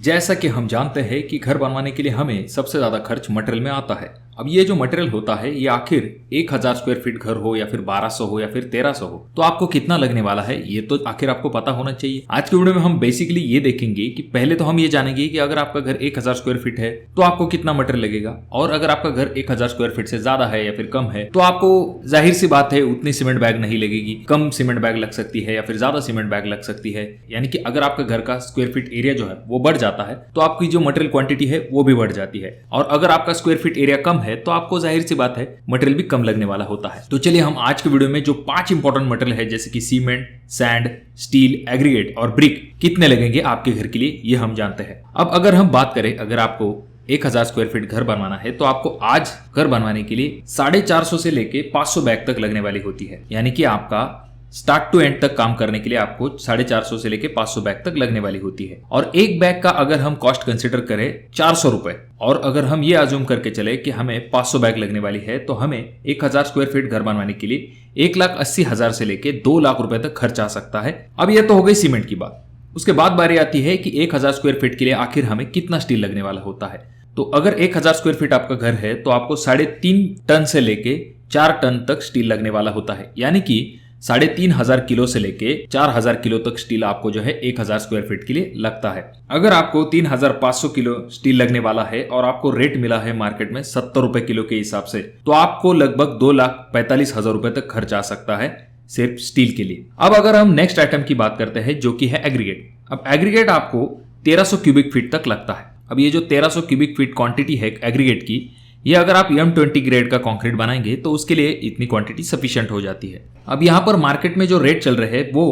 जैसा कि हम जानते हैं कि घर बनवाने के लिए हमें सबसे ज्यादा खर्च मटेरियल में आता है। अब ये जो मटेरियल होता है ये आखिर 1000 स्क्वायर फीट घर हो या फिर 1200 हो या फिर 1300 हो तो आपको कितना लगने वाला है ये तो आखिर आपको पता होना चाहिए। आज के वीडियो में हम बेसिकली ये देखेंगे कि पहले तो हम ये जानेंगे कि अगर आपका घर 1000 स्क्वायर फीट है तो आपको कितना मटेरियल लगेगा, और अगर आपका घर 1000 स्क्वायर फीट से ज्यादा है या फिर कम है तो आपको जाहिर सी बात है उतनी सीमेंट बैग नहीं लगेगी, कम सीमेंट बैग लग सकती है या फिर ज्यादा सीमेंट बैग लग सकती है। यानी कि अगर आपका घर का स्क्वायर फीट एरिया जो है वो बढ़ जाता है तो आपकी जो मटेरियल क्वांटिटी है वो भी बढ़ जाती है, और अगर आपका स्क्वायर फीट एरिया कम है तो आपको जाहिर सी बात है मटेरियल भी कम लगने वाला होता है। तो चलिए हम आज के वीडियो में जो 5 इंपॉर्टेंट मटेरियल है जैसे कि सीमेंट, सैंड, स्टील, एग्रीगेट और ब्रिक कितने लगेंगे आपके घर के लिए ये हम जानते हैं। अब अगर हम बात करें, अगर आपको 1000 स्क्वायर फीट घर बनवाना है तो आपको आज घर बनवाने के लिए 450 से लेके 500 बैग तक लगने वाली होती है। यानी कि आपका स्टार्ट टू एंड तक काम करने के लिए आपको 450 से लेके 500 बैग तक लगने वाली होती है। और एक बैग का अगर हम कॉस्ट कंसिडर करें 400 रुपए, और अगर हम ये अज्यूम करके चले कि हमें 500 बैग लगने वाली है तो हमें 1000 स्क्वायर फीट घर बनवाने के लिए 1,80,000 से लेके 2 लाख रुपए तक खर्च आ सकता है। अब यह तो हो गई सीमेंट की बात। उसके बाद बारी आती है कि 1000 स्क्वायर फीट के लिए आखिर हमें कितना स्टील लगने वाला होता है। तो अगर 1000 स्क्वायर फीट आपका घर है तो आपको 3.5 टन से लेके 4 टन तक स्टील लगने वाला होता है। यानी कि 3,500 किलो से लेके 4,000 किलो तक स्टील आपको जो है 1000 स्क्वायर फीट के लिए लगता है। अगर आपको 3,500 किलो स्टील लगने वाला है और आपको रेट मिला है मार्केट में 70 रुपए किलो के हिसाब से, तो आपको लगभग 2,45,000 रुपए तक खर्च आ सकता है सिर्फ स्टील के लिए। अब अगर हम नेक्स्ट आइटम की बात करते हैं जो कि है एग्रीगेट। अब एग्रीगेट आपको 1300 क्यूबिक फीट तक लगता है। अब ये जो 1300 क्यूबिक फीट क्वांटिटी है एग्रीगेट की, ये अगर आप M20 ग्रेड का कंक्रीट बनाएंगे तो उसके लिए इतनी क्वांटिटी सफिशिएंट हो जाती है। अब यहाँ पर मार्केट में जो रेट चल रहे हैं वो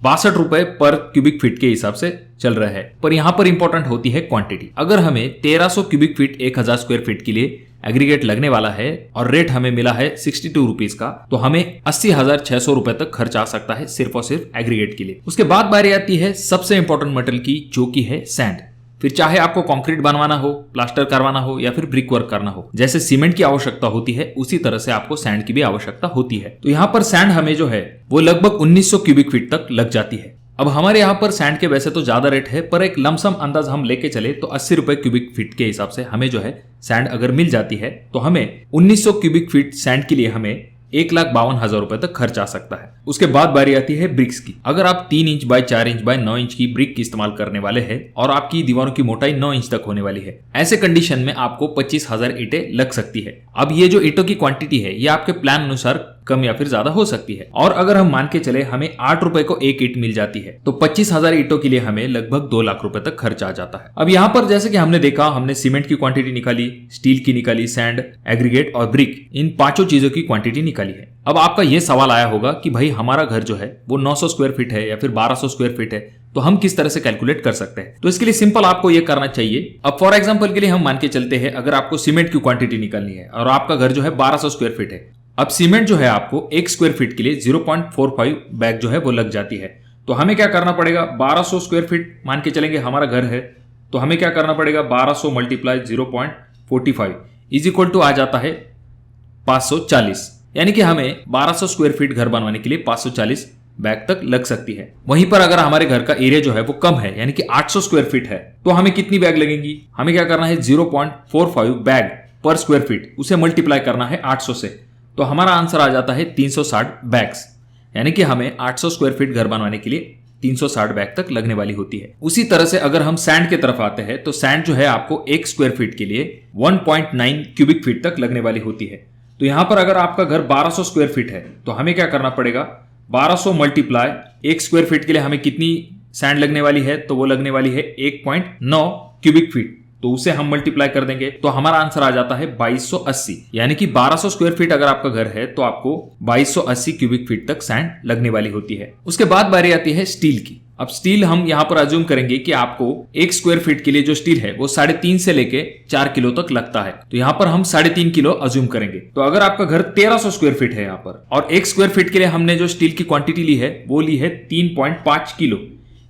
62 रुपए पर क्यूबिक फीट के हिसाब से चल रहा है, पर यहाँ पर इंपॉर्टेंट होती है क्वांटिटी। अगर हमें 1300 क्यूबिक फीट 1000 स्क्वायर फीट के लिए एग्रीगेट लगने वाला है और रेट हमें मिला है 62 रुपीज का, तो हमें 80,600 रुपए तक खर्च आ सकता है सिर्फ और सिर्फ एग्रीगेट के लिए। उसके बाद बारी आती है सबसे इंपॉर्टेंट मटेरियल की जो कि है सैंड। फिर चाहे आपको कंक्रीट बनवाना हो, प्लास्टर करवाना हो या फिर ब्रिक वर्क करना हो, जैसे सीमेंट की आवश्यकता होती है उसी तरह से आपको सैंड की भी आवश्यकता होती है। तो यहाँ पर सैंड हमें जो है वो लगभग 1900 क्यूबिक फीट तक लग जाती है। अब हमारे यहाँ पर सैंड के वैसे तो ज्यादा रेट है, पर एक लमसम अंदाज हम लेके चले तो 80 रुपए क्यूबिक फीट के हिसाब से हमें जो है सैंड अगर मिल जाती है तो हमें 1900 क्यूबिक फीट सैंड के लिए हमें 1,52,000 रुपए तक खर्च आ सकता है। उसके बाद बारी आती है ब्रिक्स की। अगर आप 3 inch by 4 inch by 9 inch की ब्रिक की इस्तेमाल करने वाले हैं और आपकी दीवारों की मोटाई 9 इंच तक होने वाली है, ऐसे कंडीशन में आपको 25,000 ईंटें लग सकती है। अब ये जो ईंटों की क्वांटिटी है ये आपके प्लान अनुसार कम या फिर ज्यादा हो सकती है, और अगर हम मान के चले हमें 8 रुपए को एक ईंट मिल जाती है तो 25,000 ईंटों के लिए हमें लगभग 2 लाख रुपए तक खर्च आ जाता है। अब यहाँ पर जैसे कि हमने देखा, हमने सीमेंट की क्वांटिटी निकाली, स्टील की निकाली, सैंड, एग्रीगेट और ब्रिक, इन 5 चीजों की क्वांटिटी निकाली है। अब आपका यह सवाल आया होगा कि भाई हमारा घर जो है वो 900 स्क्वायर फीट है या फिर 1200 स्क्वायर फीट है, तो हम किस तरह से कैलकुलेट कर सकते हैं। तो इसके लिए सिंपल आपको ये करना चाहिए। अब फॉर एग्जांपल के लिए हम मान के चलते हैं अगर आपको सीमेंट की क्वांटिटी निकालनी है और आपका घर जो है 1200 स्क्वायर फीट है। अब सीमेंट जो है आपको 1 स्क्वायर फीट के लिए 0.45 बैग जो है वो लग जाती है। तो हमें क्या करना पड़ेगा, 1200 स्क्वायर फीट मान के चलेंगे हमारा घर है, तो हमें क्या करना पड़ेगा, 1200 मल्टीप्लाई 0.45 इज इक्वल टू आ जाता है 540। यानी कि हमें 1200 स्क्वायर फीट घर बनवाने के लिए 540 बैग तक लग सकती है। वहीं पर अगर हमारे घर का एरिया जो है वो कम है, यानी कि 800 स्क्वायर फीट है, तो हमें कितनी बैग लगेंगी, हमें क्या करना है 0.45 बैग पर स्क्वायर फीट, उसे मल्टीप्लाई करना है 800 से, तो हमारा आंसर आ जाता है 360 बैग्स। यानी कि हमें 800 स्क्वायर फीट घर बनवाने के लिए 360 बैग तक लगने वाली होती है। उसी तरह से अगर हम सैंड की तरफ आते हैं तो सैंड जो है आपको 1 स्क्वायर फीट के लिए 1.9 क्यूबिक फीट तक लगने वाली होती है। तो यहां पर अगर आपका घर 1200 स्क्वायर फीट है तो हमें क्या करना पड़ेगा, 1200 मल्टीप्लाई 1 स्क्वायर फीट के लिए हमें कितनी सैंड लगने वाली है, तो वो लगने वाली है 1.9 क्यूबिक फीट, तो उसे हम मल्टीप्लाई कर देंगे तो हमारा आंसर आ जाता है 2280। यानी कि 1200 स्क्वायर फीट अगर आपका घर है तो आपको 2280 क्यूबिक फीट तक सैंड लगने वाली होती है। उसके बाद बारी आती है स्टील की। अब स्टील हम यहाँ पर अज्यूम करेंगे कि आपको 1 स्क्वायर फीट के लिए जो स्टील है वो 3.5 से लेके 4 किलो तक लगता है, तो यहाँ पर हम 3.5 किलो अज्यूम करेंगे। तो अगर आपका घर 1300 स्क्वायर फीट है यहाँ पर और 1 स्क्वायर फीट के लिए हमने जो स्टील की क्वांटिटी ली है वो ली है 3.5 किलो,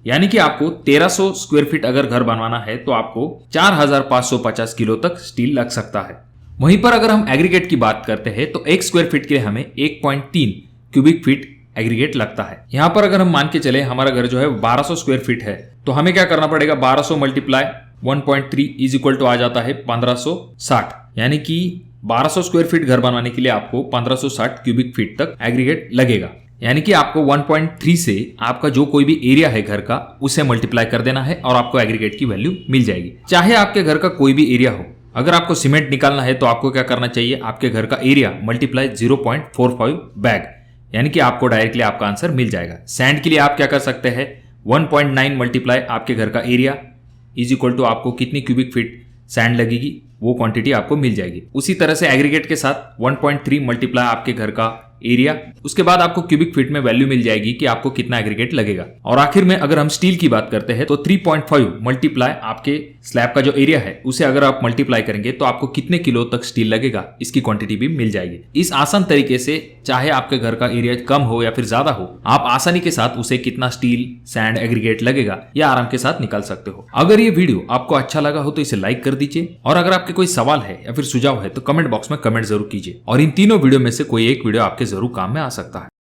यानी कि आपको 1300 स्क्वायर फीट अगर घर बनवाना है तो आपको 4550 किलो तक स्टील लग सकता है। वहीं पर अगर हम एग्रीगेट की बात करते हैं तो 1 स्क्वायर फीट के लिए हमें 1.3 क्यूबिक फीट एग्रीगेट लगता है। यहाँ पर अगर हम मान के चले हमारा घर जो है 1200 स्क्वायर फीट है तो हमें क्या करना पड़ेगा, 1200 मल्टीप्लाई 1.3 इज इक्वल टू आ जाता है 1560, यानी कि 1200 स्क्वायर फीट घर बनवाने के लिए आपको 1560 क्यूबिक फीट तक एग्रीगेट लगेगा। यानी कि आपको 1.3 से आपका जो कोई भी एरिया है घर का उसे मल्टीप्लाई कर देना है और आपको एग्रीगेट की वैल्यू मिल जाएगी। चाहे आपके घर का कोई भी एरिया हो, अगर आपको सीमेंट निकालना है तो आपको क्या करना चाहिए, आपके घर का एरिया मल्टीप्लाई 0.45 बैग, यानी कि आपको डायरेक्टली आपका आंसर मिल जाएगा। सैंड के लिए आप क्या कर सकते हैं, 1.9 मल्टीप्लाई आपके घर का एरिया इज इक्वल टू आपको कितनी क्यूबिक फीट सैंड लगेगी वो क्वांटिटी आपको मिल जाएगी। उसी तरह से एग्रीगेट के साथ 1.3 मल्टीप्लाई आपके घर का एरिया, उसके बाद आपको क्यूबिक फीट में वैल्यू मिल जाएगी कि आपको कितना एग्रीगेट लगेगा। और आखिर में अगर हम स्टील की बात करते हैं तो 3.5 मल्टीप्लाई आपके स्लैब का जो एरिया है उसे अगर आप मल्टीप्लाई करेंगे तो आपको कितने किलो तक स्टील लगेगा इसकी क्वांटिटी भी मिल जाएगी। इस आसान तरीके से चाहे आपके घर का एरिया कम हो या फिर ज्यादा हो, आप आसानी के साथ उसे कितना स्टील सैंड एग्रीगेट लगेगा या आराम के साथ निकाल सकते हो। अगर ये वीडियो आपको अच्छा लगा हो तो इसे लाइक कर दीजिए, और अगर आपके कोई सवाल है या फिर सुझाव है तो कमेंट बॉक्स में कमेंट जरूर कीजिए, और इन तीनों वीडियो में से कोई एक वीडियो आपके जरूर काम में आ सकता है।